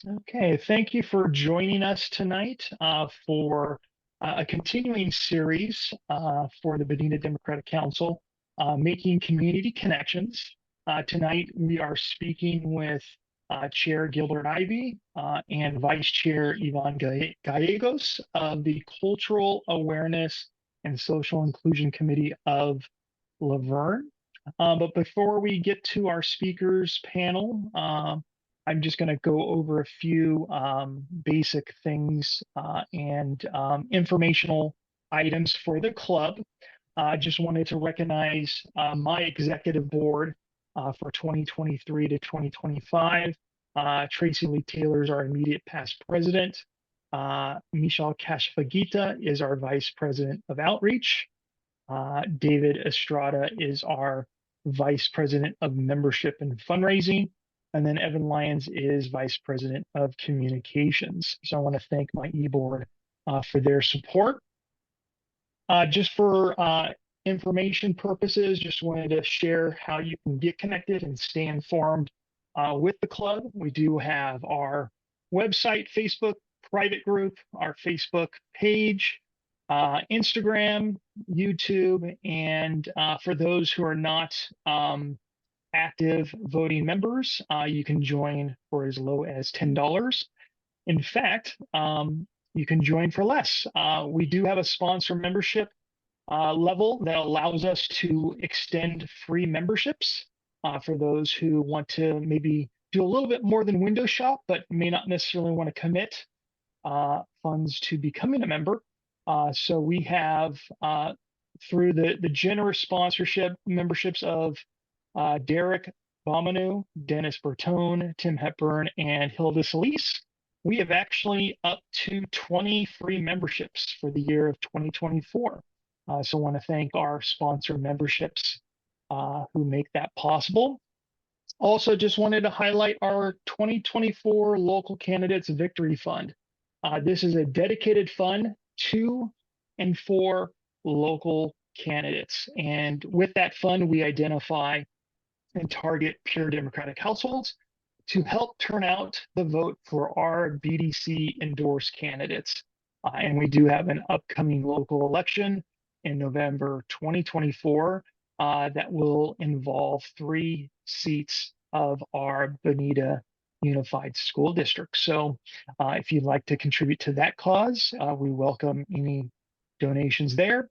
Okay, thank you for joining us tonight for a continuing series for the Bonita Democratic Council, Making Community Connections. Tonight we are speaking with Chair Gilbert Ivy and Vice Chair Yvonne Gallegos of the Cultural Awareness and Social Inclusion Committee of Laverne. But before we get to our speakers panel, I'm just going to go over a few basic things and informational items for the club. I just wanted to recognize my executive board for 2023 to 2025. Tracy Lee Taylor is our immediate past president. Michelle Kashfagita is our vice president of outreach. David Estrada is our vice president of membership and fundraising. And then Evan Lyons is vice president of communications. So I want to thank my e-board for their support. Just for information purposes, just wanted to share how you can get connected and stay informed with the club. We do have our website, Facebook private group, our Facebook page, Instagram, YouTube, and for those who are not active voting members, you can join for as low as $10. In fact, you can join for less. We do have a sponsor membership level that allows us to extend free memberships for those who want to maybe do a little bit more than window shop, but may not necessarily want to commit funds to becoming a member. So we have through the generous sponsorship memberships of Derek Bomanu, Dennis Bertone, Tim Hepburn, and Hilda Solis. We have actually up to 20 free memberships for the year of 2024. So I want to thank our sponsor memberships who make that possible. Also, just wanted to highlight our 2024 Local Candidates Victory Fund. This is a dedicated fund to and for local candidates. And with that fund, we identify and target pure Democratic households to help turn out the vote for our BDC endorsed candidates. And we do have an upcoming local election in November 2024 that will involve 3 seats of our Bonita Unified School District. So if you'd like to contribute to that cause, we welcome any donations there.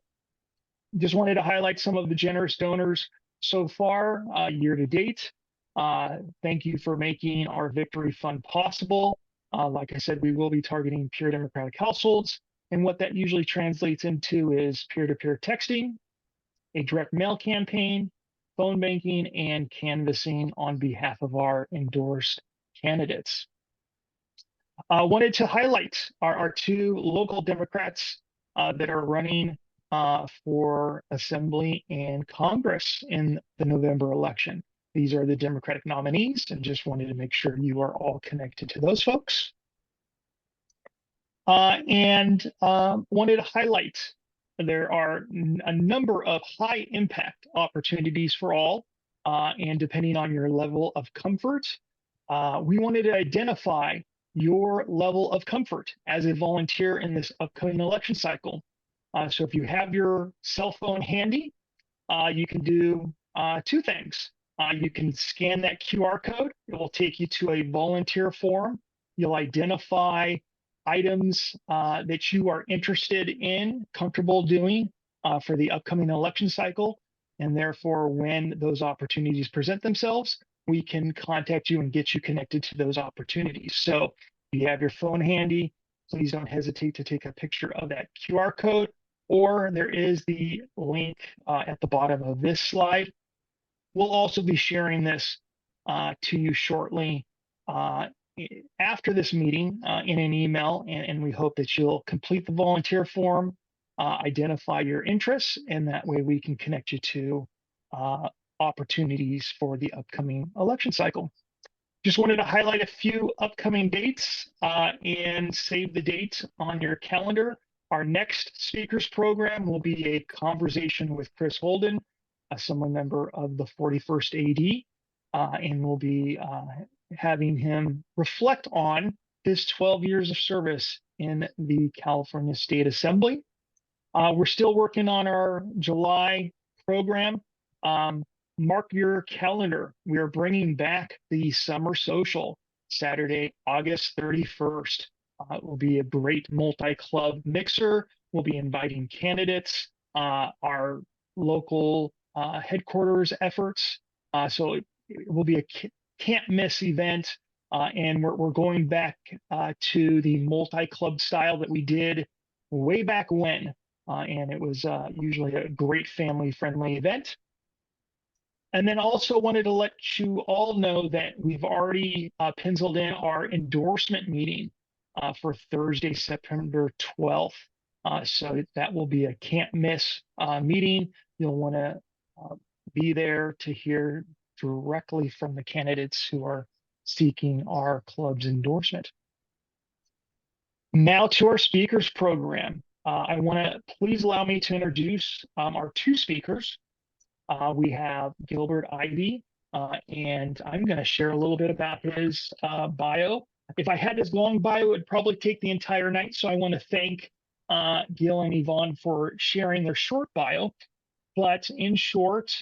Just wanted to highlight some of the generous donors so far year to date. Thank you for making our Victory Fund possible. Like I said, we will be targeting pure Democratic households. And what that usually translates into is peer-to-peer texting, a direct mail campaign, phone banking, and canvassing on behalf of our endorsed candidates. I wanted to highlight our 2 local Democrats that are running for Assembly and Congress in the November election. These are the Democratic nominees, and just wanted to make sure you are all connected to those folks. And wanted to highlight there are a number of high impact opportunities for all, and depending on your level of comfort, we wanted to identify your level of comfort as a volunteer in this upcoming election cycle. So if you have your cell phone handy, you can do 2 things. You can scan that QR code. It will take you to a volunteer form. You'll identify items that you are interested in, comfortable doing for the upcoming election cycle. And therefore, when those opportunities present themselves, we can contact you and get you connected to those opportunities. So if you have your phone handy, please don't hesitate to take a picture of that QR code, or there is the link at the bottom of this slide. We'll also be sharing this to you shortly after this meeting in an email, and we hope that you'll complete the volunteer form, identify your interests, and that way we can connect you to opportunities for the upcoming election cycle. Just wanted to highlight a few upcoming dates and save the date on your calendar. Our next speakers program will be a conversation with Chris Holden, a Assembly member of the 41st AD, and we'll be having him reflect on his 12 years of service in the California State Assembly. We're still working on our July program. Um, Mark your calendar. We are bringing back the summer social Saturday, August 31st. It will be a great multi-club mixer. We'll be inviting candidates, our local headquarters efforts. So it will be a can't miss event. And we're going back to the multi-club style that we did way back when. And it was usually a great family-friendly event. And then also wanted to let you all know that we've already penciled in our endorsement meeting for Thursday, September 12th. So that will be a can't miss meeting. You'll want to be there to hear directly from the candidates who are seeking our club's endorsement. Now to our speakers program. I want to please allow me to introduce our two speakers. We have Gilbert Ivy, and I'm going to share a little bit about his bio. If I had his long bio, it would probably take the entire night. So I want to thank Gil and Yvonne for sharing their short bio. But in short,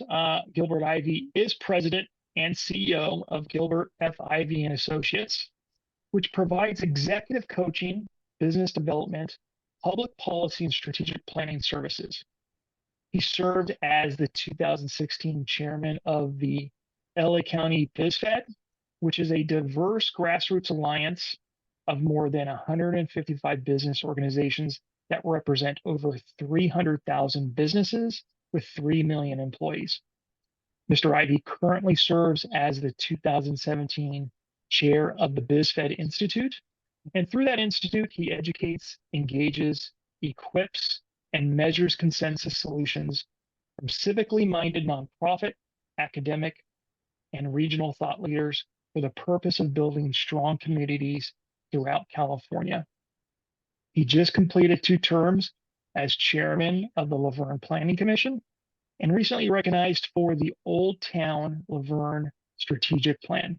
Gilbert Ivy is president and CEO of Gilbert F. Ivy and Associates, which provides executive coaching, business development, public policy, and strategic planning services. He served as the 2016 chairman of the LA County BizFed, which is a diverse grassroots alliance of more than 155 business organizations that represent over 300,000 businesses with 3 million employees. Mr. Ivy currently serves as the 2017 chair of the BizFed Institute. And through that institute, he educates, engages, equips, and measures consensus solutions from civically minded nonprofit, academic, and regional thought leaders for the purpose of building strong communities throughout California. He just completed 2 terms as chairman of the Laverne Planning Commission and recently recognized for the Old Town Laverne Strategic Plan.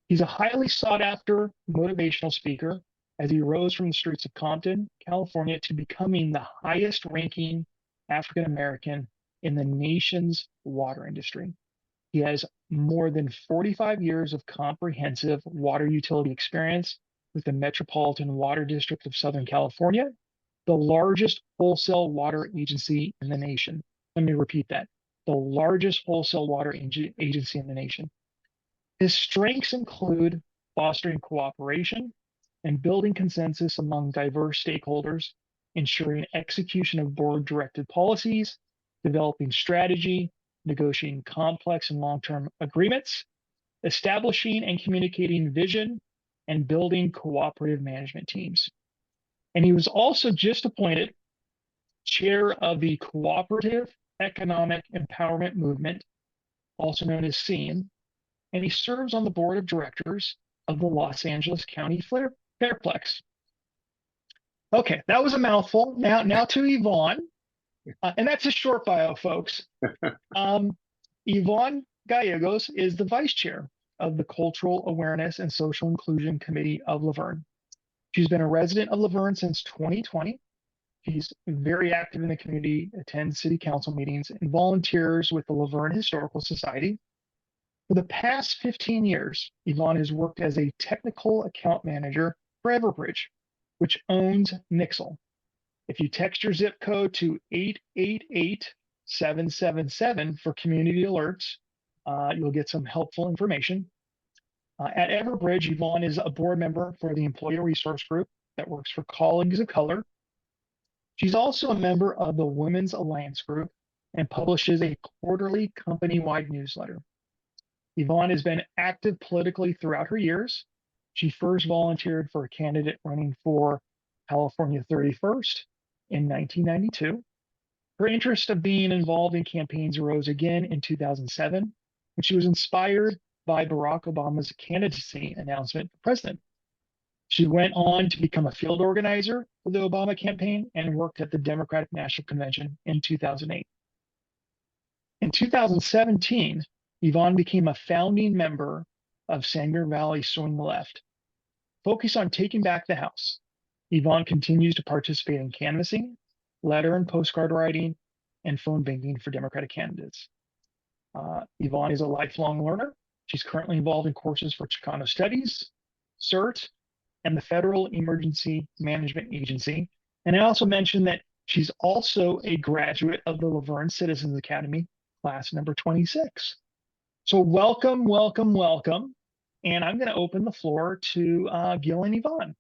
He's a highly sought after motivational speaker as he rose from the streets of Compton, California, to becoming the highest ranking African American in the nation's water industry. He has more than 45 years of comprehensive water utility experience with the Metropolitan Water District of Southern California, the largest wholesale water agency in the nation. Let me repeat that, the largest wholesale water agency in the nation. His strengths include fostering cooperation and building consensus among diverse stakeholders, ensuring execution of board-directed policies, developing strategy, negotiating complex and long-term agreements, establishing and communicating vision, and building cooperative management teams. And he was also just appointed chair of the Cooperative Economic Empowerment Movement, also known as SEAM, and he serves on the board of directors of the Los Angeles County Fairplex. Okay, that was a mouthful. Now to Yvonne, and that's a short bio, folks. Yvonne Gallegos is the vice chair of the Cultural Awareness and Social Inclusion Committee of Laverne. She's been a resident of Laverne since 2020. She's very active in the community, attends city council meetings, and volunteers with the Laverne Historical Society. For the past 15 years, Yvonne has worked as a technical account manager for Everbridge, which owns Nixle. If you text your zip code to 888-777 for community alerts, you'll get some helpful information. At Everbridge, Yvonne is a board member for the Employee Resource Group that works for Colleagues of Color. She's also a member of the Women's Alliance Group and publishes a quarterly company-wide newsletter. Yvonne has been active politically throughout her years. She first volunteered for a candidate running for California 31st in 1992. Her interest of being involved in campaigns arose again in 2007, when she was inspired by Barack Obama's candidacy announcement for president. She went on to become a field organizer for the Obama campaign and worked at the Democratic National Convention in 2008. In 2017, Yvonne became a founding member of Sanger Valley Swing Left. Focus on taking back the House. Yvonne continues to participate in canvassing, letter and postcard writing, and phone banking for Democratic candidates. Yvonne is a lifelong learner. She's currently involved in courses for Chicano Studies, CERT, and the Federal Emergency Management Agency. And I also mentioned that she's also a graduate of the Laverne Citizens Academy, class number 26. So welcome, welcome, welcome. And I'm going to open the floor to Gil and Yvonne.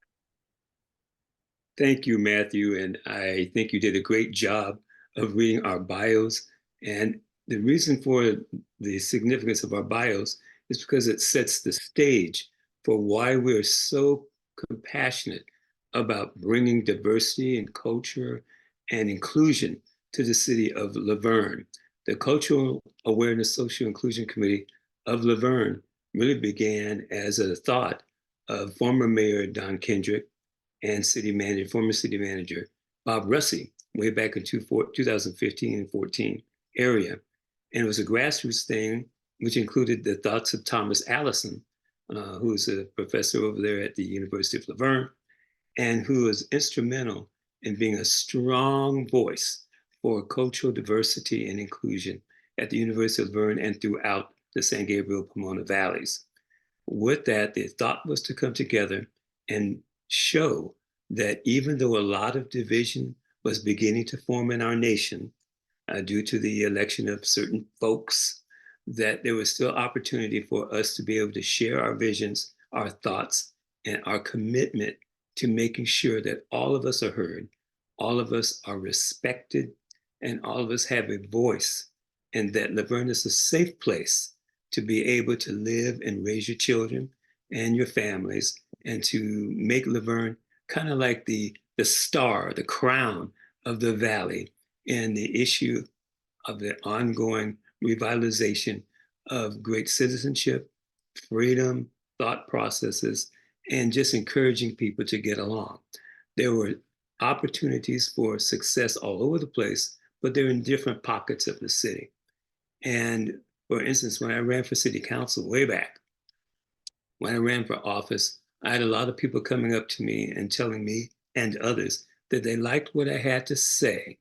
Thank you, Matthew. And I think you did a great job of reading our bios. And the reason for the significance of our bios is because it sets the stage for why we're so compassionate about bringing diversity and culture and inclusion to the city of Laverne. The Cultural Awareness Social Inclusion Committee of Laverne really began as a thought of former Mayor Don Kendrick and former city manager Bob Russey, way back in 2015 and 14 area. And it was a grassroots thing, which included the thoughts of Thomas Allison, who is a professor over there at the University of Laverne, and who was instrumental in being a strong voice for cultural diversity and inclusion at the University of Laverne and throughout the San Gabriel Pomona valleys. With that, the thought was to come together and show that even though a lot of division was beginning to form in our nation due to the election of certain folks, that there was still opportunity for us to be able to share our visions, our thoughts, and our commitment to making sure that all of us are heard, all of us are respected, and all of us have a voice, and that Laverne is a safe place to be able to live and raise your children and your families, and to make Laverne kind of like the star, the crown of the valley in the issue of the ongoing revitalization of great citizenship, freedom, thought processes, and just encouraging people to get along. There were opportunities for success all over the place, but they're in different pockets of the city. And for instance, when I ran for city council way back, when I ran for office, I had a lot of people coming up to me and telling me and others that they liked what I had to say,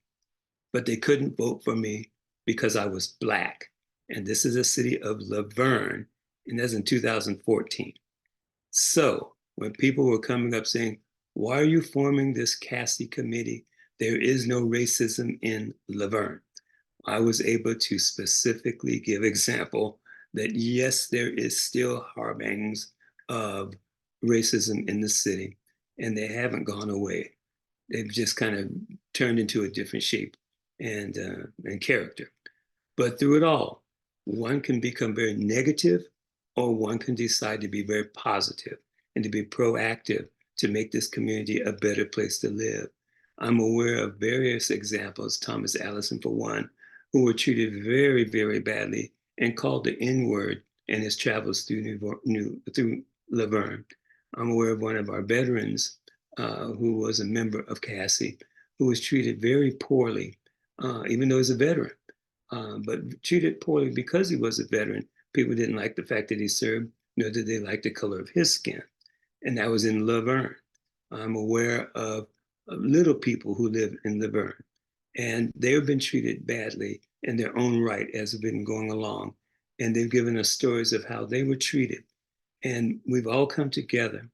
but they couldn't vote for me because I was Black. And this is the city of Laverne, and that's in 2014. So when people were coming up saying, why are you forming this Cassie committee? There is no racism in Laverne. I was able to specifically give example that yes, there is still harbingings of racism in the city, and they haven't gone away. They've just kind of turned into a different shape and character. But through it all, one can become very negative, or one can decide to be very positive and to be proactive to make this community a better place to live. I'm aware of various examples, Thomas Allison for one, who were treated very, very badly and called the N-word in his travels through Laverne. I'm aware of one of our veterans who was a member of Cassie, who was treated very poorly, even though he's a veteran, but treated poorly because he was a veteran. People didn't like the fact that he served, nor did they like the color of his skin. And that was in Laverne. I'm aware of little people who live in Laverne, and they've been treated badly in their own right as we've been going along. And they've given us stories of how they were treated. And we've all come together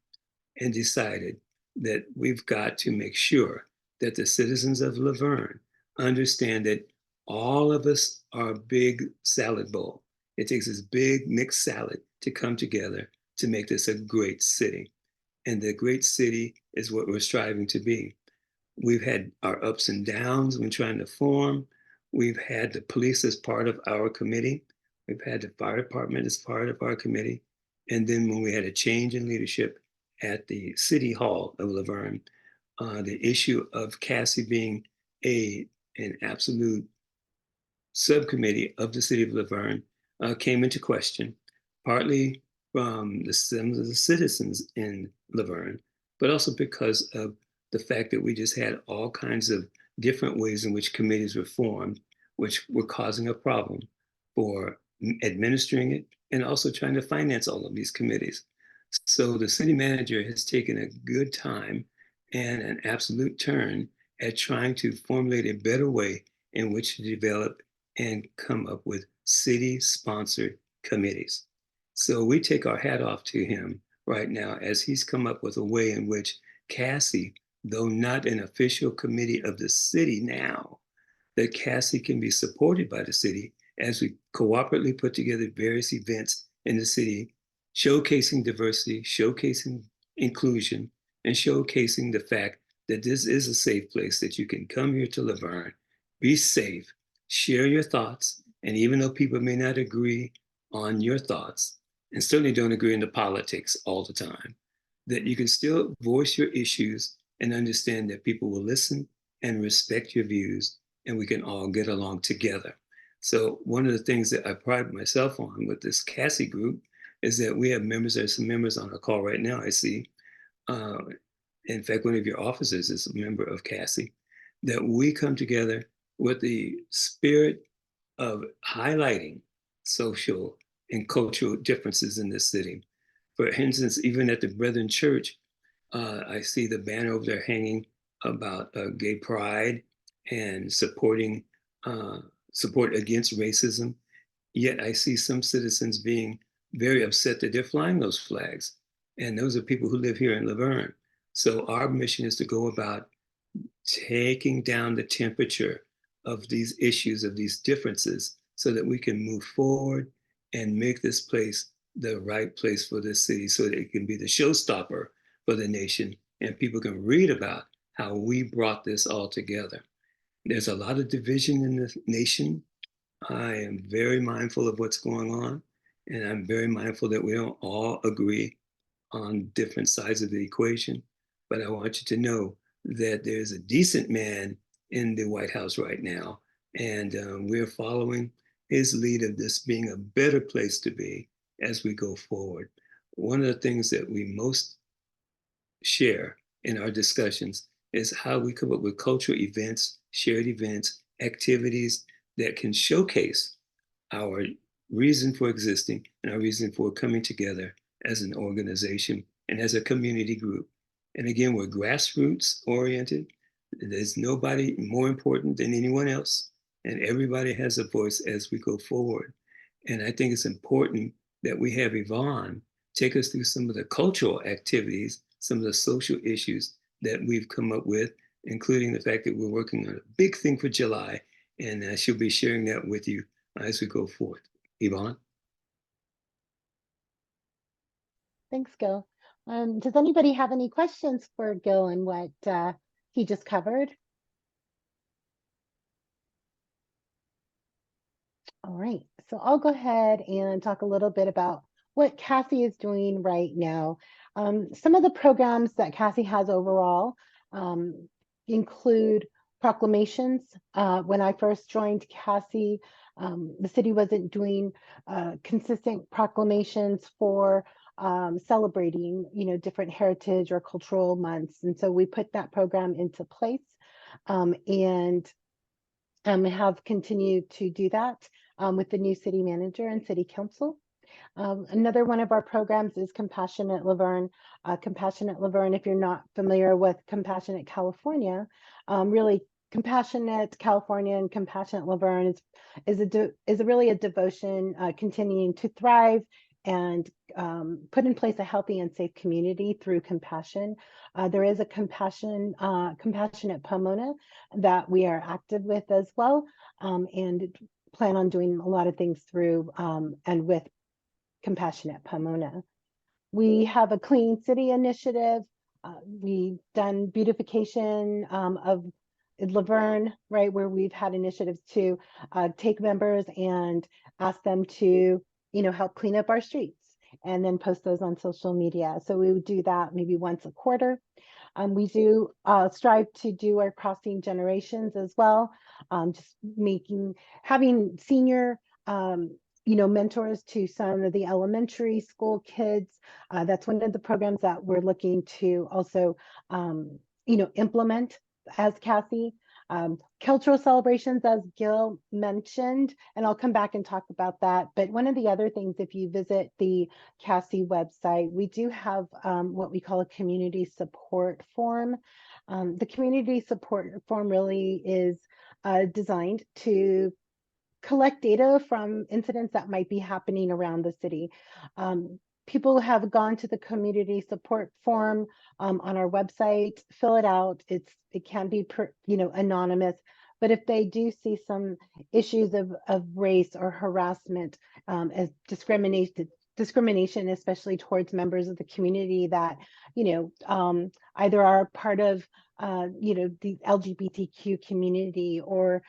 and decided that we've got to make sure that the citizens of Laverne understand that all of us are a big salad bowl. It takes this big mixed salad to come together to make this a great city. And the great city is what we're striving to be. We've had our ups and downs when trying to form. We've had the police as part of our committee. We've had the fire department as part of our committee. And then when we had a change in leadership at the City Hall of Laverne, the issue of Cassie being an absolute subcommittee of the City of Laverne came into question, partly from some of the citizens in Laverne, but also because of the fact that we just had all kinds of different ways in which committees were formed, which were causing a problem for administering it and also trying to finance all of these committees. So the city manager has taken a good time and an absolute turn at trying to formulate a better way in which to develop and come up with city-sponsored committees. So we take our hat off to him right now as he's come up with a way in which Cassie, though not an official committee of the city now, that Cassie can be supported by the city as we cooperatively put together various events in the city, showcasing diversity, showcasing inclusion, and showcasing the fact that this is a safe place, that you can come here to Laverne, be safe, share your thoughts, and even though people may not agree on your thoughts, and certainly don't agree in the politics all the time, that you can still voice your issues and understand that people will listen and respect your views, and we can all get along together. So one of the things that I pride myself on with this Cassie group is that we have members, there's some members on our call right now, I see. Uh, in fact, one of your officers is a member of Cassie, that we come together with the spirit of highlighting social and cultural differences in this city. For instance, even at the Brethren Church, I see the banner over there hanging about gay pride and supporting support against racism. Yet I see some citizens being very upset that they're flying those flags. And those are people who live here in Laverne. So our mission is to go about taking down the temperature of these issues, of these differences, so that we can move forward and make this place the right place for this city so that it can be the showstopper for the nation and people can read about how we brought this all together. There's a lot of division in the nation. I am very mindful of what's going on, and I'm very mindful that we don't all agree on different sides of the equation. But I want you to know that there's a decent man in the White House right now, and we're following his lead of this being a better place to be as we go forward. One of the things that we most share in our discussions is how we come up with cultural events, shared events, activities that can showcase our reason for existing and our reason for coming together as an organization and as a community group. And again, we're grassroots oriented. There's nobody more important than anyone else. And everybody has a voice as we go forward. And I think it's important that we have Yvonne take us through some of the cultural activities, some of the social issues that we've come up with, including the fact that we're working on a big thing for July. And she'll be sharing that with you as we go forth. Yvonne? Thanks, Gil. Does anybody have any questions for Gil and what he just covered? All right, so I'll go ahead and talk a little bit about what Cassie is doing right now. Some of the programs that Cassie has overall include proclamations. When I first joined Cassie, the city wasn't doing consistent proclamations for celebrating, different heritage or cultural months. And so we put that program into place and have continued to do that with the new city manager and city council. Another one of our programs is Compassionate Laverne. Compassionate Laverne, if you're not familiar with Compassionate California, really Compassionate California and Compassionate Laverne is really a devotion continuing to thrive and put in place a healthy and safe community through compassion. There is a Compassionate Pomona that we are active with as well, and plan on doing a lot of things through and with Compassionate Pomona. We have a Clean City initiative. We've done beautification of Laverne, right, where we've had initiatives to take members and ask them to, help clean up our streets and then post those on social media. So we would do that maybe once a quarter. We do strive to do our crossing generations as well, just having senior mentors to some of the elementary school kids. That's one of the programs that we're looking to also implement as Cassie. Cultural celebrations, as Gil mentioned, and I'll come back and talk about that. But one of the other things, if you visit the CASI website, we do have what we call a community support form. The community support form really is designed to collect data from incidents that might be happening around the city. People have gone to the community support form on our website, fill it out. It can be anonymous, but if they do see some issues of race or harassment, as discrimination, especially towards members of the community that either are part of the LGBTQ community or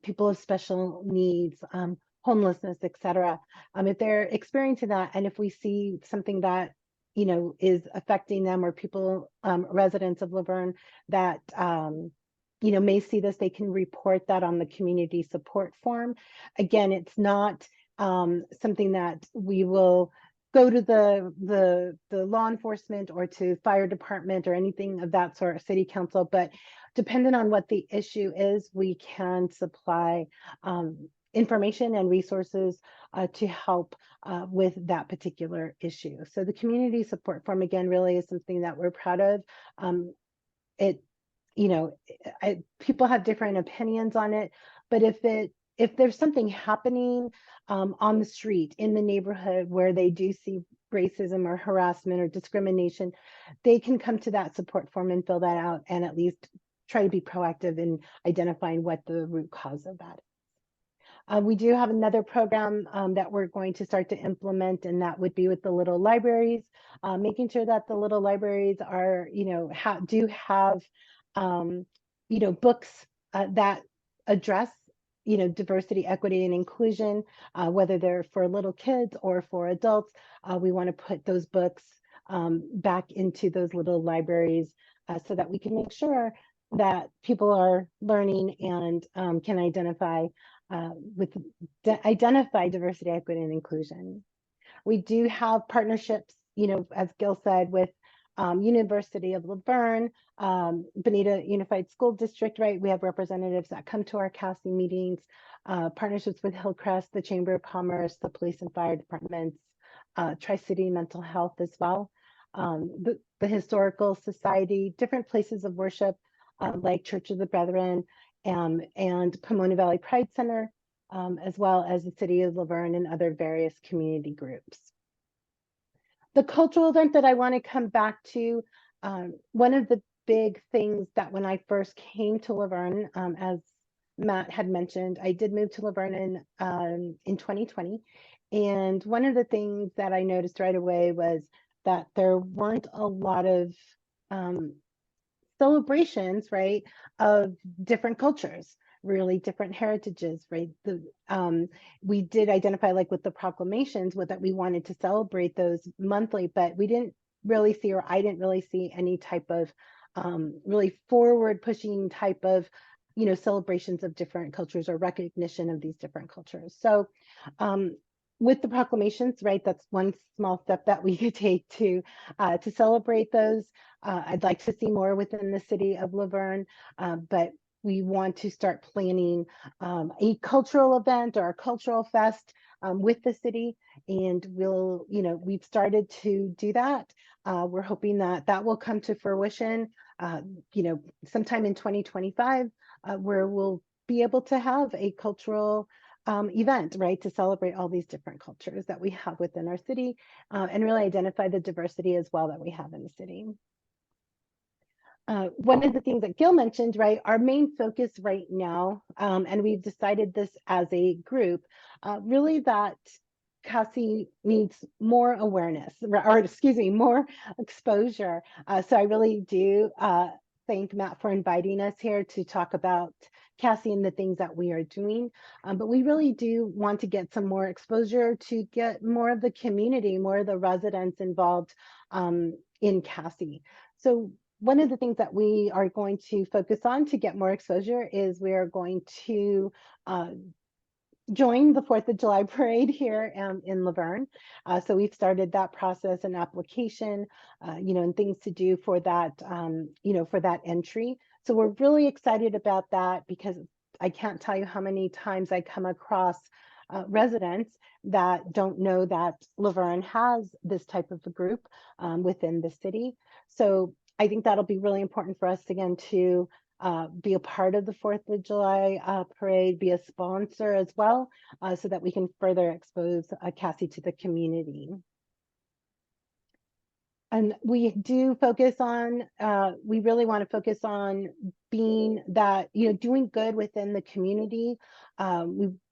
people of special needs, homelessness, etc. If they're experiencing that, and if we see something that is affecting them, or people, residents of Laverne that may see this, they can report that on the community support form. Again, it's not something that we will go to the law enforcement or to fire department or anything of that sort, city council, but depending on what the issue is, we can supply information and resources to help with that particular issue. So the community support form, again, really is something that we're proud of. People have different opinions on it, but if there's something happening on the street, in the neighborhood, where they do see racism or harassment or discrimination, they can come to that support form and fill that out, and at least try to be proactive in identifying what the root cause of that is. We do have another program that we're going to start to implement, and that would be with the little libraries, making sure that the little libraries are, do have, books that address diversity, equity, and inclusion, whether they're for little kids or for adults. We want to put those books back into those little libraries so that we can make sure that people are learning and can identify diversity, equity, and inclusion. We do have partnerships, as Gil said, with University of Laverne, Bonita Unified School District, right? We have representatives that come to our CASI meetings, partnerships with Hillcrest, the Chamber of Commerce, the police and fire departments, Tri-City Mental Health as well, the Historical Society, different places of worship like Church of the Brethren and Pomona Valley Pride Center, as well as the City of Laverne and other various community groups. The cultural event that I want to come back to, one of the big things that when I first came to Laverne, as Matt had mentioned, I did move to Laverne in 2020. And one of the things that I noticed right away was that there weren't a lot of celebrations, right, of different cultures, really different heritages, right? We did identify, like with the proclamations, that we wanted to celebrate those monthly, but we didn't really see, or I didn't really see any type of really forward pushing type of celebrations of different cultures or recognition of these different cultures. So with the proclamations, right, that's one small step that we could take to celebrate those. I'd like to see more within the city of Laverne, but we want to start planning a cultural event or a cultural fest with the city, and we've started to do that. We're hoping that that will come to fruition, sometime in 2025, where we'll be able to have a cultural event, right, to celebrate all these different cultures that we have within our city, and really identify the diversity as well that we have in the city. One of the things that Gil mentioned, right, our main focus right now, and we've decided this as a group, really that CASI needs more awareness, or excuse me, more exposure. So I really do thank Matt for inviting us here to talk about CASI and the things that we are doing. But we really do want to get some more exposure to get more of the community, more of the residents involved in CASI. So one of the things that we are going to focus on to get more exposure is we are going to join the 4th of July parade here in Laverne. So we've started that process and application, and things to do for that, for that entry. So we're really excited about that, because I can't tell you how many times I come across residents that don't know that Laverne has this type of a group within the city. So I think that'll be really important for us, again, to be a part of the 4th of July parade, be a sponsor as well, so that we can further expose Cassie to the community. And we do focus on, we really want to focus on being that, doing good within the community.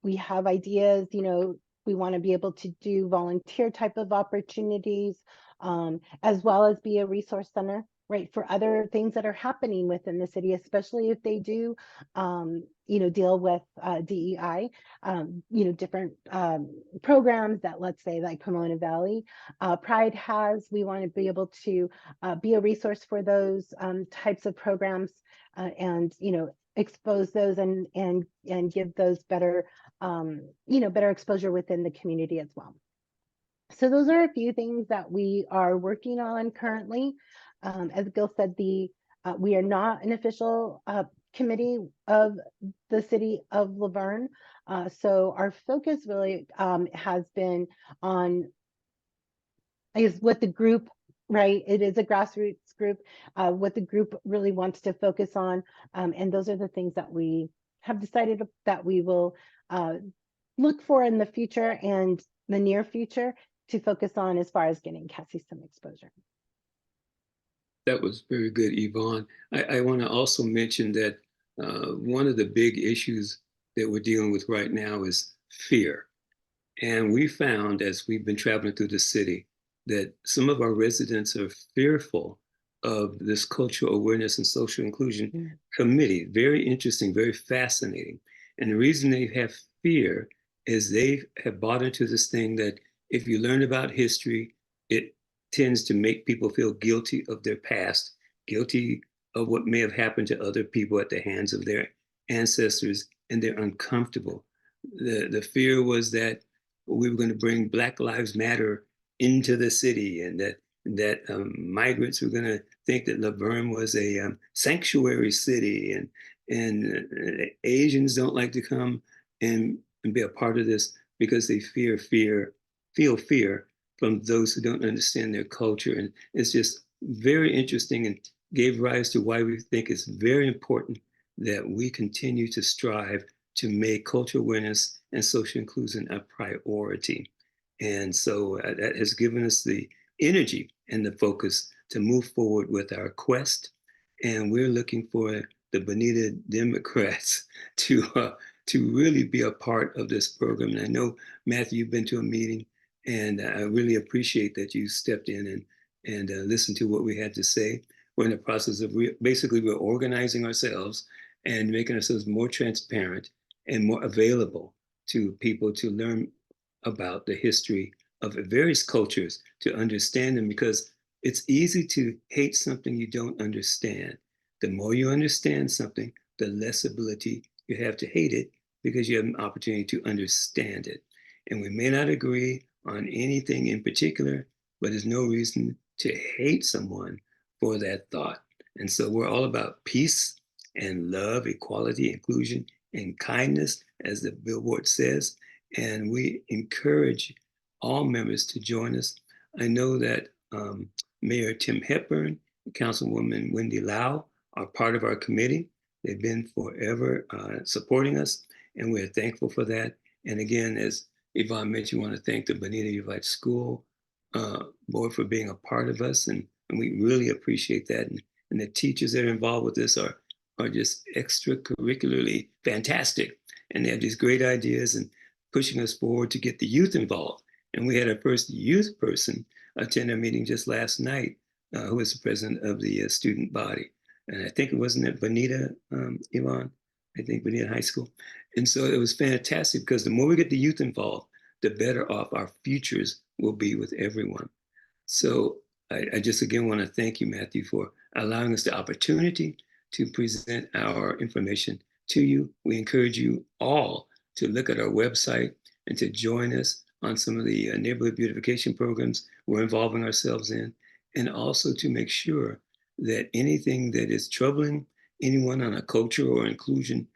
We have ideas, we want to be able to do volunteer type of opportunities, as well as be a resource center, right, for other things that are happening within the city, especially if they do, deal with DEI, different programs that, let's say, like Pomona Valley Pride has. We want to be able to be a resource for those types of programs, and expose those and give those better better exposure within the community as well. So those are a few things that we are working on currently. As Gil said, we are not an official committee of the city of Laverne. So our focus really has been on, I guess, what the group, right? It is a grassroots group, what the group really wants to focus on. And those are the things that we have decided that we will look for in the future and the near future to focus on, as far as getting Cassie some exposure. That was very good, Yvonne. I want to also mention that one of the big issues that we're dealing with right now is fear. And we found, as we've been traveling through the city, that some of our residents are fearful of this cultural awareness and social inclusion committee. Very interesting, very fascinating. And the reason they have fear is they have bought into this thing that if you learn about history, it tends to make people feel guilty of their past, guilty of what may have happened to other people at the hands of their ancestors, and they're uncomfortable. The fear was that we were going to bring Black Lives Matter into the city, and that migrants were going to think that Laverne was a sanctuary city, and Asians don't like to come and be a part of this because they feel fear from those who don't understand their culture. And it's just very interesting and gave rise to why we think it's very important that we continue to strive to make cultural awareness and social inclusion a priority. And so that has given us the energy and the focus to move forward with our quest. And we're looking for the Bonita Democrats to really be a part of this program. And I know, Matthew, you've been to a meeting, and I really appreciate that you stepped in and listened to what we had to say. We're in the process of basically we're organizing ourselves and making ourselves more transparent and more available to people to learn about the history of various cultures, to understand them, because it's easy to hate something you don't understand. The more you understand something, the less ability you have to hate it, because you have an opportunity to understand it. And we may not agree on anything in particular, but there's no reason to hate someone for that thought. And so we're all about peace and love, equality, inclusion, and kindness, as the billboard says. And we encourage all members to join us. I know that Mayor Tim Hepburn and Councilwoman Wendy Lau are part of our committee. They've been forever supporting us, and we're thankful for that. And again, as Yvonne mentioned, we want to thank the Bonita Unified School Board for being a part of us, and we really appreciate that. And the teachers that are involved with this are just extracurricularly fantastic, and they have these great ideas and pushing us forward to get the youth involved. And we had our first youth person attend our meeting just last night, who was the president of the student body. And I think it wasn't at Bonita, Yvonne, I think Bonita High School. And so it was fantastic, because the more we get the youth involved, the better off our futures will be with everyone. So I just again want to thank you, Matthew, for allowing us the opportunity to present our information to you. We encourage you all to look at our website and to join us on some of the neighborhood beautification programs we're involving ourselves in, and also to make sure that anything that is troubling anyone on a culture or inclusion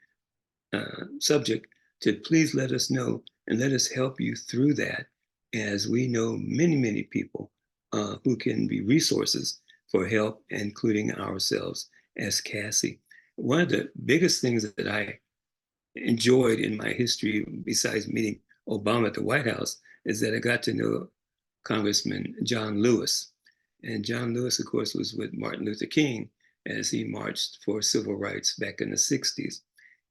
subject to please let us know and let us help you through that, as we know many, many people who can be resources for help, including ourselves as Cassie. One of the biggest things that I enjoyed in my history, besides meeting Obama at the White House, is that I got to know Congressman John Lewis. And John Lewis, of course, was with Martin Luther King as he marched for civil rights back in the 60s.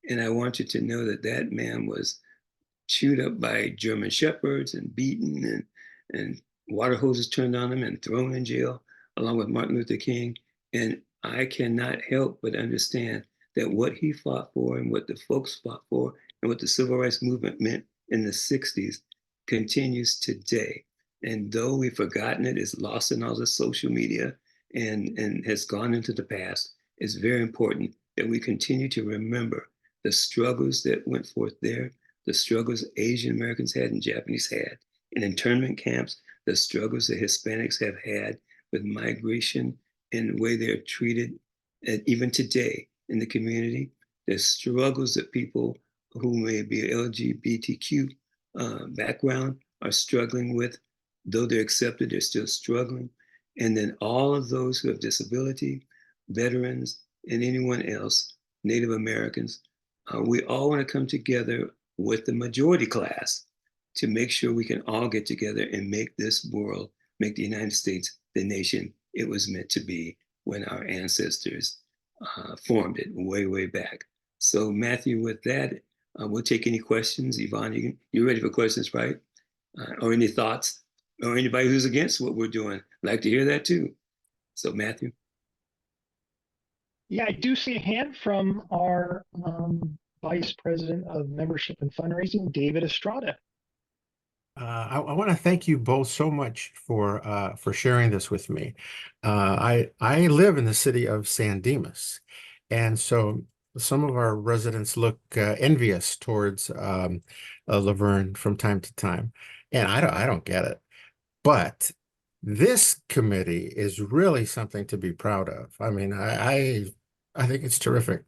And I want you to know that that man was chewed up by German shepherds and beaten and water hoses turned on him and thrown in jail, along with Martin Luther King. And I cannot help but understand that what he fought for and what the folks fought for and what the civil rights movement meant in the 60s continues today. And though we've forgotten it, it's lost in all the social media and has gone into the past, it's very important that we continue to remember the struggles that went forth there, the struggles Asian Americans had and Japanese had in internment camps, the struggles that Hispanics have had with migration and the way they're treated, and even today in the community, the struggles that people who may be LGBTQ background are struggling with. Though they're accepted, they're still struggling. And then all of those who have disability, veterans, and anyone else, Native Americans, we all want to come together with the majority class to make sure we can all get together and make this world, make the United States the nation it was meant to be when our ancestors formed it way, way back. So Matthew, with that, we'll take any questions. Yvonne, you're ready for questions, right? Or any thoughts? Or anybody who's against what we're doing, like to hear that too. So Matthew. Yeah, I do see a hand from our Vice President of Membership and Fundraising, David Estrada. I want to thank you both so much for sharing this with me. I live in the city of San Dimas, and so some of our residents look envious towards Laverne from time to time, and I don't get it. But this committee is really something to be proud of. I mean, I think it's terrific.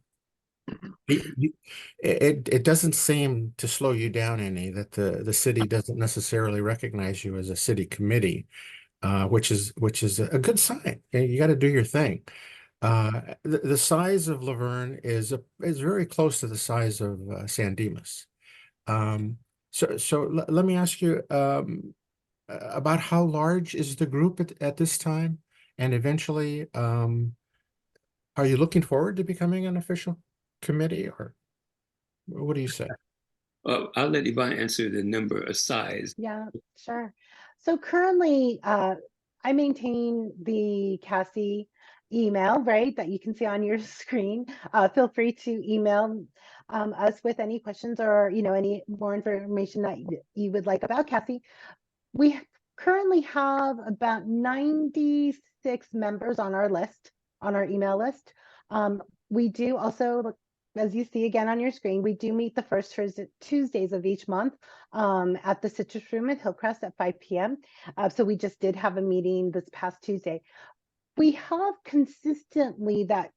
It doesn't seem to slow you down any that the city doesn't necessarily recognize you as a city committee, which is a good sign. You got to do your thing. The size of Laverne is very close to the size of San Dimas. So let me ask you about how large is the group at this time, and eventually, are you looking forward to becoming an official committee, or what do you say? I'll let Yvonne answer the number of size. Yeah, sure. So currently, I maintain the Cassie email, right, that you can see on your screen. Feel free to email us with any questions or, any more information that you would like about Cassie. We currently have about 96 members on our list, on our email list. We do also, as you see again on your screen, we do meet the first Tuesdays of each month at the Citrus Room at Hillcrest at 5 p.m. So we just did have a meeting this past Tuesday. We have consistently that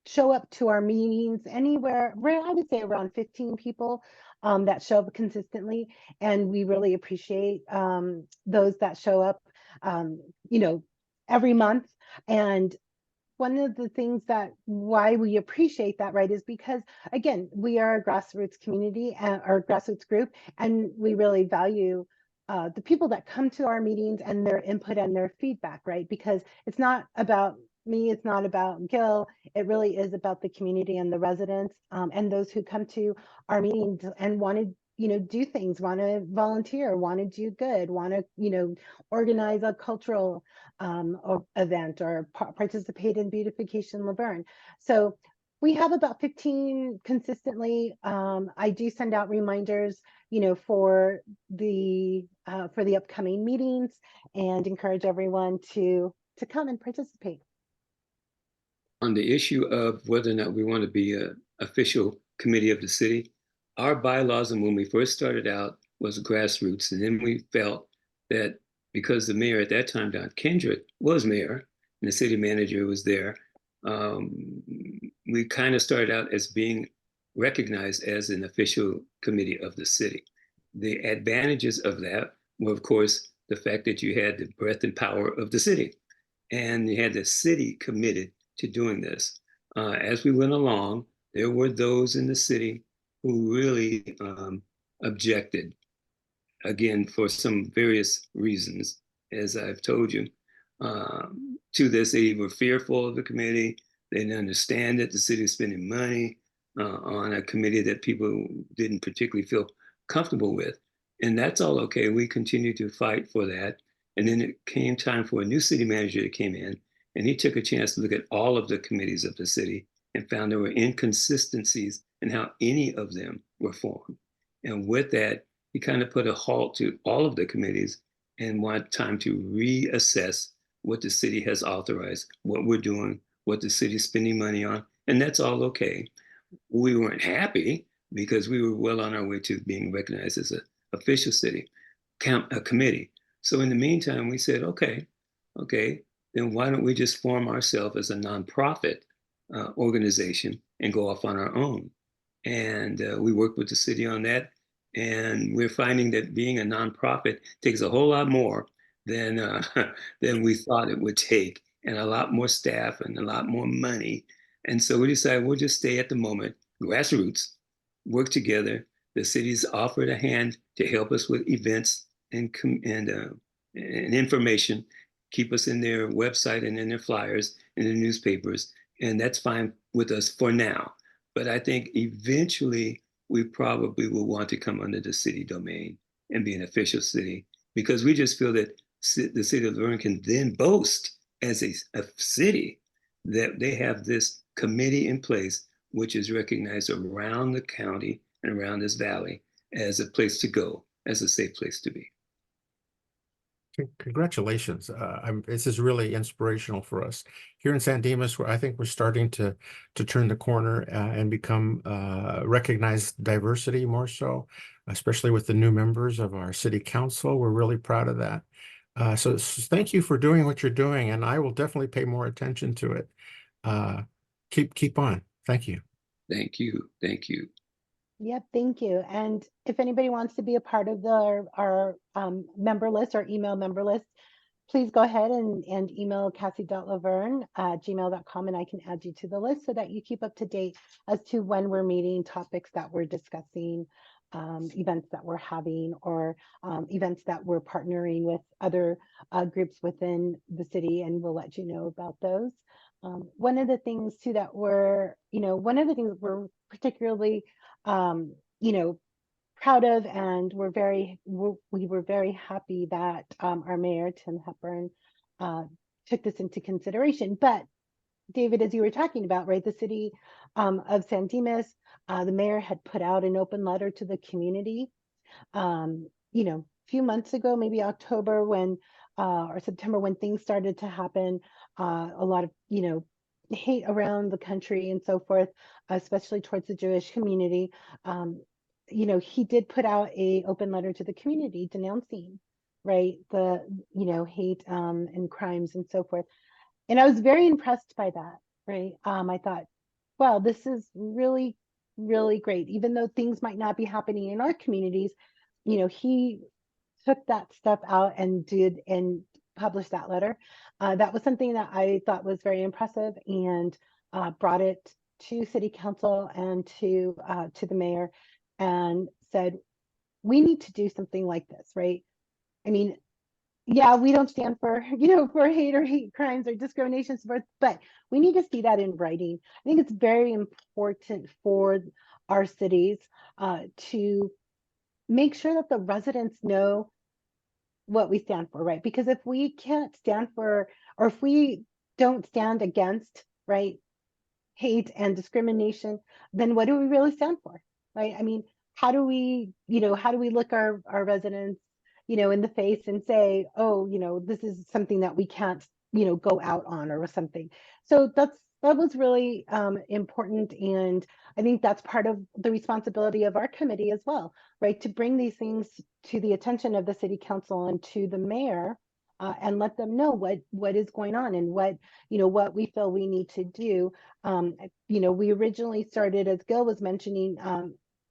show up to our meetings anywhere, I would say around 15 people that show up consistently. And we really appreciate those that show up, every month. And one of the things that why we appreciate that, right, is because, again, we are a grassroots community or grassroots group, and we really value the people that come to our meetings and their input and their feedback, right? Because it's not about me, it's not about Gil, it really is about the community and the residents and those who come to our meetings and want to, do things, want to volunteer, want to do good, want to, organize a cultural event or participate in Beautification Laverne. So we have about 15 consistently. I do send out reminders, for the upcoming meetings, and encourage everyone to come and participate. On the issue of whether or not we want to be an official committee of the city, our bylaws, and when we first started out, was grassroots. And then we felt that because the mayor at that time, Don Kendrick, was mayor, and the city manager was there, we kind of started out as being recognized as an official committee of the city. The advantages of that were, of course, the fact that you had the breadth and power of the city, and you had the city committed to doing this. As we went along, there were those in the city who really objected, again, for some various reasons, as I've told you, to this. They were fearful of the committee. They didn't understand that the city is spending money on a committee that people didn't particularly feel comfortable with. And that's all okay. We continued to fight for that. And then it came time for a new city manager that came in, and he took a chance to look at all of the committees of the city and found there were inconsistencies in how any of them were formed. And with that, he kind of put a halt to all of the committees and wanted time to reassess what the city has authorized, what we're doing, what the city's spending money on, and that's all okay. We weren't happy because we were well on our way to being recognized as an official city, a committee. So in the meantime, we said, okay, then why don't we just form ourselves as a nonprofit organization and go off on our own? And we worked with the city on that. And we're finding that being a nonprofit takes a whole lot more than than we thought it would take, and a lot more staff and a lot more money. And so we decided we'll just stay at the moment, grassroots, work together. The city's offered a hand to help us with events and information, keep us in their website and in their flyers and the newspapers, and that's fine with us for now. But I think eventually we probably will want to come under the city domain and be an official city, because we just feel that the city of Verne can then boast as a city that they have this committee in place, which is recognized around the county and around this valley as a place to go, as a safe place to be. Congratulations. This is really inspirational for us. Here in San Dimas, where I think we're starting to turn the corner and become recognize diversity more so, especially with the new members of our city council. We're really proud of that. So thank you for doing what you're doing, and I will definitely pay more attention to it. Keep on. Thank you. Thank you. Thank you. Yep, thank you. And if anybody wants to be a part of our member list or email member list, please go ahead and email cassie.laverne@gmail.com, and I can add you to the list so that you keep up to date as to when we're meeting, topics that we're discussing, events that we're having, or events that we're partnering with other groups within the city, and we'll let you know about those. One of the things too that we're particularly proud of, and we were very happy that our mayor, Tim Hepburn, took this into consideration. But David, as you were talking about, right, the city of San Dimas, the mayor had put out an open letter to the community, a few months ago, maybe October, when or September, when things started to happen, a lot of, hate around the country and so forth, especially towards the Jewish community. He did put out a open letter to the community denouncing, right, the, hate and crimes and so forth. And I was very impressed by that, right? I thought, wow, this is really, really great. Even though things might not be happening in our communities, he took that step out and published that letter. That was something that I thought was very impressive, and brought it to City Council and to the mayor, and said, we need to do something like this, right? I mean, yeah, we don't stand for for hate crimes or discrimination, but we need to see that in writing. I think it's very important for our cities to make sure that the residents know what we stand for, right? Because if we can't stand for, or if we don't stand against, right, hate and discrimination, then what do we really stand for, right? I mean, how do we look our residents, in the face and say, oh, this is something that we can't, go out on or something. So that was really important, and I think that's part of the responsibility of our committee as well, right? To bring these things to the attention of the city council and to the mayor, and let them know what is going on and what, what we feel we need to do. We originally started, as Gil was mentioning,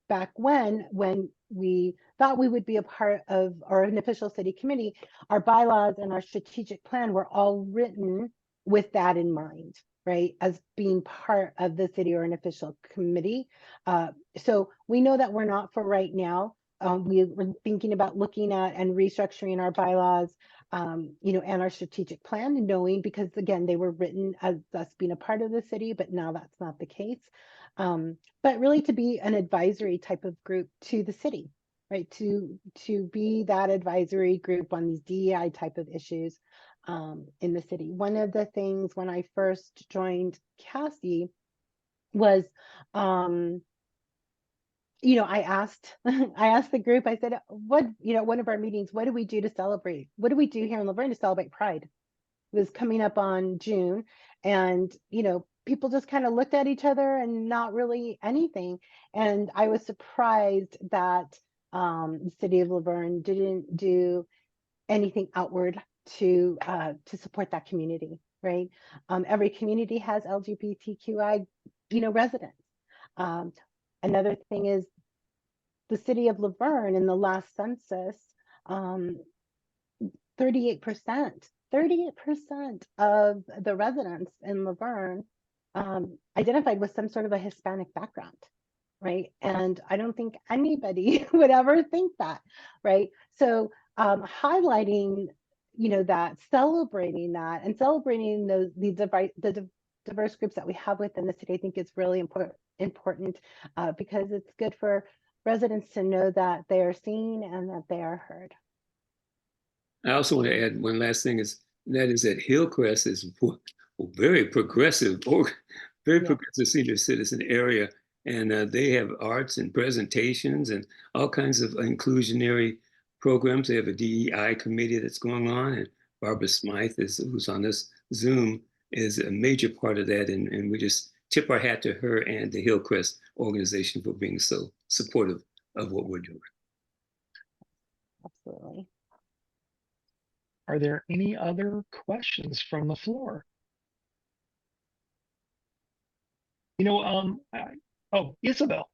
back when we thought we would be a part of, or an official city committee, our bylaws and our strategic plan were all written with that in mind, right? As being part of the city or an official committee. So we know that we're not for right now. We were thinking about looking at and restructuring our bylaws, and our strategic plan, and knowing, because again, they were written as us being a part of the city, but now that's not the case. But really to be an advisory type of group to the city, right? To be that advisory group on these DEI type of issues in the city. One of the things when I first joined Cassie was, I asked the group, I said, one of our meetings, what do we do to celebrate? What do we do here in Laverne to celebrate Pride? It was coming up on June, and, people just kind of looked at each other and not really anything. And I was surprised that the city of Laverne didn't do anything outward to support that community, right? Every community has LGBTQI, residents. Another thing is the city of Laverne in the last census, 38% of the residents in Laverne identified with some sort of a Hispanic background, right? And I don't think anybody would ever think that, right? So highlighting, that, celebrating that, and celebrating the diverse groups that we have within the city, I think is really important because it's good for residents to know that they are seen and that they are heard. I also want to add one last thing that Hillcrest is very progressive, or very progressive senior citizen area. And they have arts and presentations and all kinds of inclusionary programs. They have a DEI committee that's going on, and Barbara Smythe, who's on this Zoom, is a major part of that. And we just tip our hat to her and the Hillcrest organization for being so supportive of what we're doing. Absolutely. Are there any other questions from the floor? Isabel,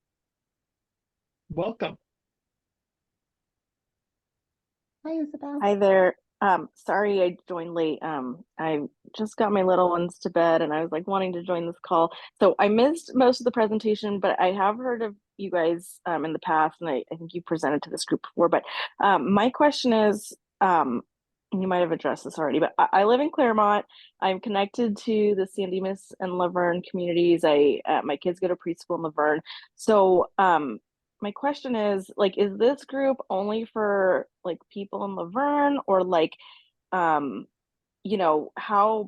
welcome. Hi, Isabel. Hi there. Sorry I joined late. I just got my little ones to bed and I was like wanting to join this call. So I missed most of the presentation, but I have heard of you guys in the past, and I think you presented to this group before. But my question is, you might have addressed this already, but I live in Claremont. I'm connected to the San Dimas and Laverne communities. My kids go to preschool in Laverne. So my question is, like, is this group only for like people in Laverne, or like, how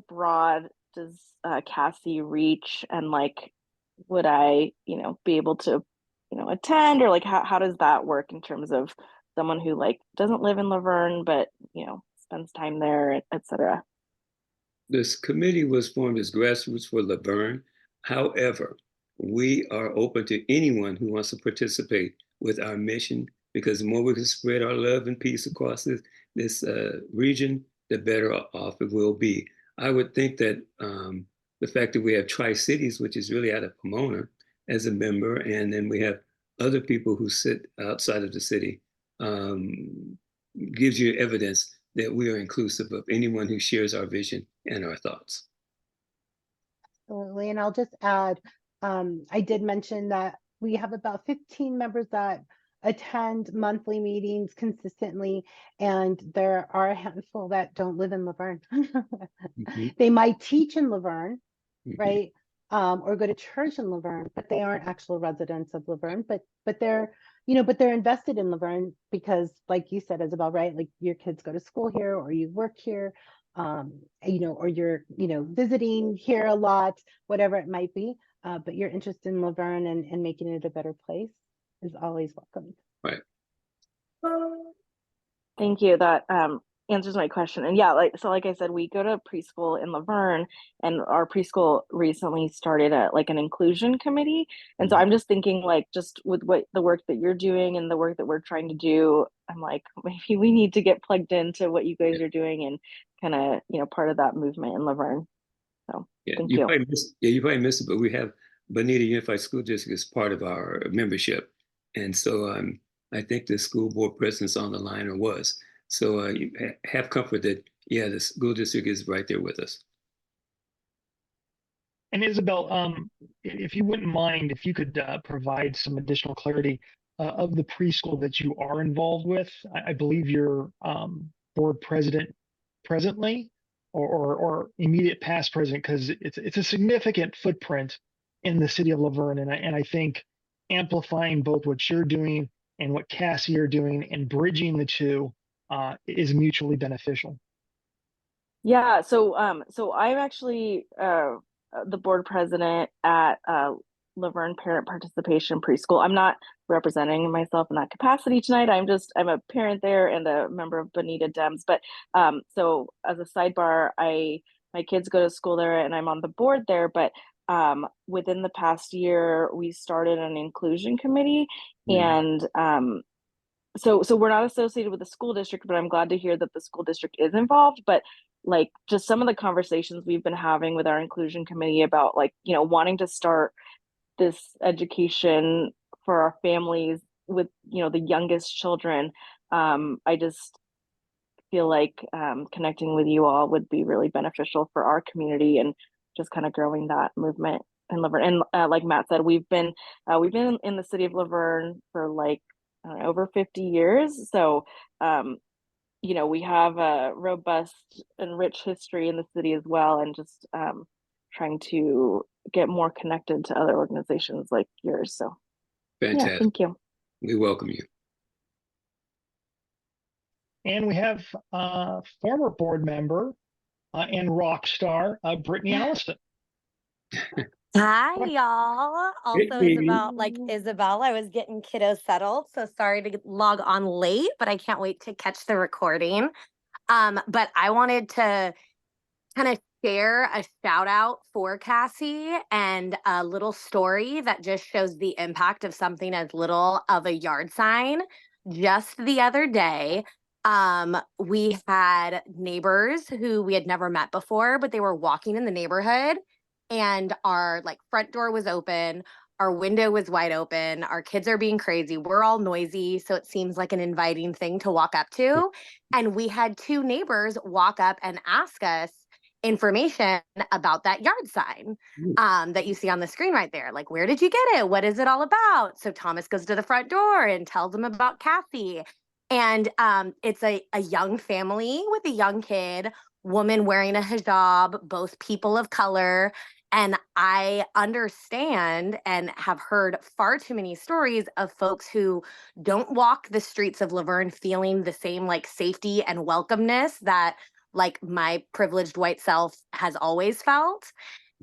broad does Cassie reach, and like, would I, be able to, attend, or like, how does that work in terms of someone who like doesn't live in Laverne, but, spends time there, etc. This committee was formed as grassroots for Laverne. However, we are open to anyone who wants to participate with our mission, because the more we can spread our love and peace across this region, the better off it will be. I would think that the fact that we have Tri-Cities, which is really out of Pomona, as a member, and then we have other people who sit outside of the city, gives you evidence that we are inclusive of anyone who shares our vision and our thoughts. Absolutely. And I'll just add, I did mention that we have about 15 members that attend monthly meetings consistently, and there are a handful that don't live in Laverne. Mm-hmm. They might teach in Laverne, mm-hmm. right? Or go to church in Laverne, but they aren't actual residents of Laverne, but they're, but they're invested in Laverne because, like you said, Isabel, right? Like your kids go to school here, or you work here, or you're, visiting here a lot, whatever it might be. But your interest in Laverne and making it a better place is always welcome. Right. Thank you. That answers my question. And yeah, like I said, we go to preschool in Laverne, and our preschool recently started an inclusion committee. And so I'm just thinking, like, just with what the work that you're doing and the work that we're trying to do, I'm like, maybe we need to get plugged into what you guys are doing and kind of, part of that movement in Laverne. So thank you. You probably missed it, but we have Bonita Unified School District as part of our membership. And so I think the school board president's on the line, or was. So you have comfort that, yeah, the school district is right there with us. And Isabel, if you wouldn't mind, if you could provide some additional clarity of the preschool that you are involved with. I believe you're board president presently, or immediate past president, because it's a significant footprint in the city of Laverne, and I think amplifying both what you're doing and what Cassie are doing and bridging the two is mutually beneficial. Yeah, so I'm actually the board president at Laverne Parent Participation Preschool. I'm not representing myself in that capacity tonight. I'm a parent there and a member of Bonita Dems. But so as a sidebar, my kids go to school there and I'm on the board there. But within the past year, we started an inclusion committee, and so we're not associated with the school district, but I'm glad to hear that the school district is involved. But like, just some of the conversations we've been having with our inclusion committee about, like, wanting to start this education for our families with, the youngest children. I just feel like connecting with you all would be really beneficial for our community and just kind of growing that movement in Laverne. And like Matt said, we've been in the city of Laverne for like over 50 years. So we have a robust and rich history in the city as well, and just trying to get more connected to other organizations like yours. So Fantastic. Yeah, thank you. We welcome you. And we have former board member and rock star, Brittany Alliston. Hi, y'all. Also, Hey, Isabel, I was getting kiddos settled, so sorry to log on late, but I can't wait to catch the recording. But I wanted to kind of share a shout out for Cassie and a little story that just shows the impact of something as little of a yard sign. Just the other day, we had neighbors who we had never met before, but they were walking in the neighborhood, and our front door was open, our window was wide open, our kids are being crazy, we're all noisy, so it seems like an inviting thing to walk up to. And we had two neighbors walk up and ask us information about that yard sign that you see on the screen right there. Like, where did you get it? What is it all about? So Thomas goes to the front door and tells them about Cassie. And it's a young family with a young kid, woman wearing a hijab, both people of color. And I understand and have heard far too many stories of folks who don't walk the streets of Laverne feeling the same safety and welcomeness that my privileged white self has always felt.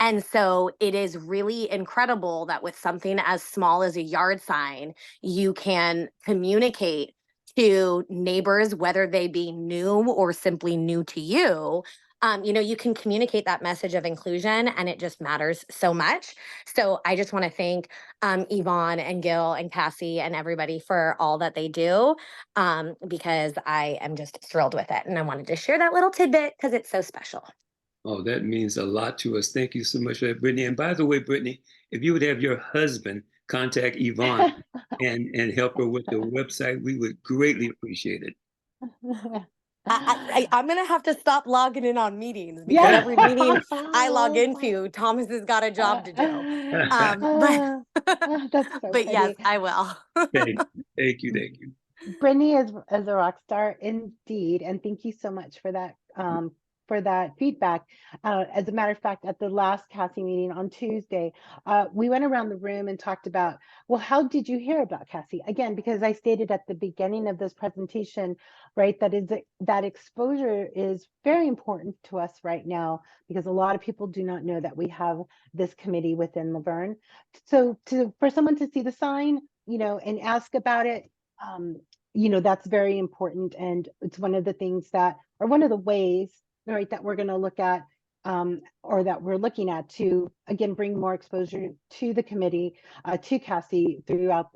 And so it is really incredible that with something as small as a yard sign, you can communicate to neighbors, whether they be new or simply new to you. You can communicate that message of inclusion, and it just matters so much. So I just want to thank Yvonne and Gil and Cassie and everybody for all that they do, because I am just thrilled with it. And I wanted to share that little tidbit because it's so special. Oh, that means a lot to us. Thank you so much for that, Brittany. And by the way, Brittany, if you would have your husband contact Yvonne and help her with the website, we would greatly appreciate it. I'm going to have to stop logging in on meetings, because every meeting I log into, Thomas has got a job to do. That's so but yes, I will. Thank you. Brittany is a rock star indeed, and thank you so much for that feedback. As a matter of fact, at the last Cassie meeting on Tuesday, we went around the room and talked about, well, how did you hear about Cassie? Again, because I stated at the beginning of this presentation, right, that exposure is very important to us right now, because a lot of people do not know that we have this committee within Laverne. So for someone to see the sign, and ask about it, that's very important. And it's one of the things that, or one of the ways, right, that we're going to look at, or that we're looking at to, again, bring more exposure to the committee, to Cassie throughout,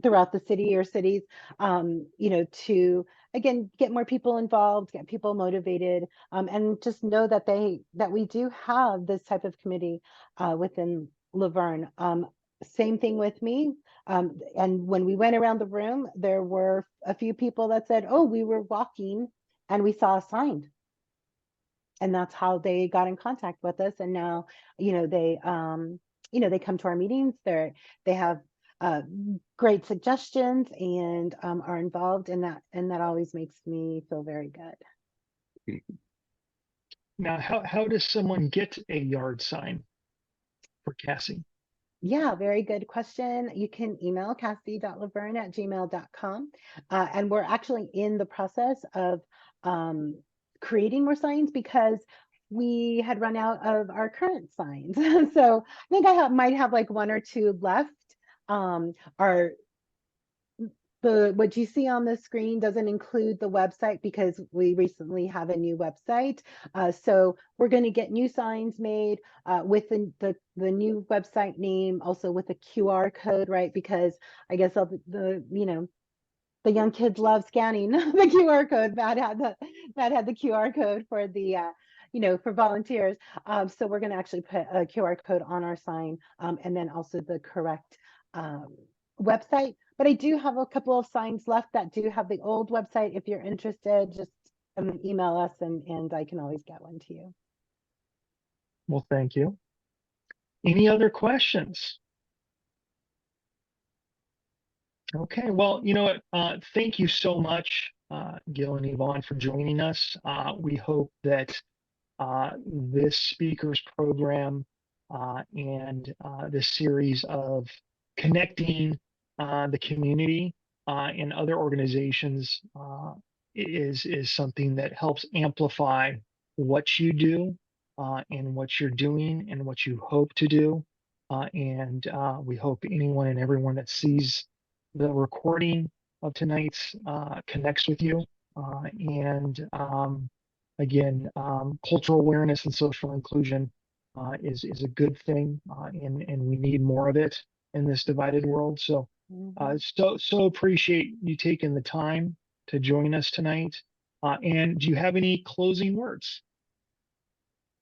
throughout the city or cities, to, again, get more people involved, get people motivated, and just know that we do have this type of committee within Laverne. Same thing with me. And when we went around the room, there were a few people that said, oh, we were walking and we saw a sign. And that's how they got in contact with us. And now, they come to our meetings. They have great suggestions and are involved in that. And that always makes me feel very good. Now, how does someone get a yard sign for Cassie? Yeah, very good question. You can email cassie.laverne@gmail.com. And we're actually in the process of creating more signs because we had run out of our current signs. So I think I might have like one or two left. What you see on the screen doesn't include the website because we recently have a new website. So we're going to get new signs made with the new website name, also with a QR code, right? Because I guess the young kids love scanning the QR code. Matt had the QR code for the for volunteers. So we're going to actually put a QR code on our sign, and then also the correct website. But I do have a couple of signs left that do have the old website. If you're interested, just email us and I can always get one to you. Well, thank you. Any other questions? Okay, well, you know what? Thank you so much, Gil and Yvonne, for joining us. We hope that this speakers program and this series of connecting the community and other organizations is something that helps amplify what you do and what you're doing and what you hope to do. And we hope anyone and everyone that sees the recording of tonight's connects with you. Again, cultural awareness and social inclusion is a good thing, and we need more of it in this divided world. So, so appreciate you taking the time to join us tonight. And do you have any closing words?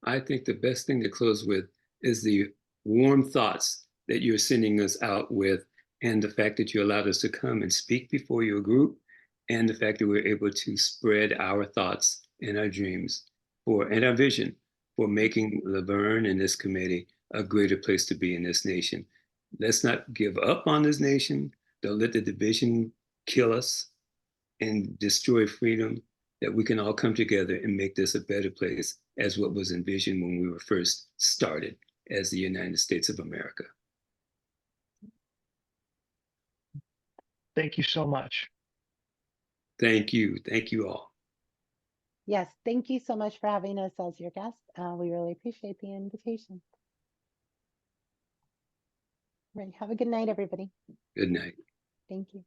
I think the best thing to close with is the warm thoughts that you're sending us out with, and the fact that you allowed us to come and speak before your group, and the fact that we're able to spread our thoughts and our dreams and our vision for making Laverne and this committee a greater place to be in this nation. Let's not give up on this nation. Don't let the division kill us and destroy freedom, that we can all come together and make this a better place as what was envisioned when we were first started as the United States of America. Thank you so much. Thank you. Thank you all. Yes, thank you so much for having us as your guest. We really appreciate the invitation. Right, have a good night, everybody. Good night. Thank you.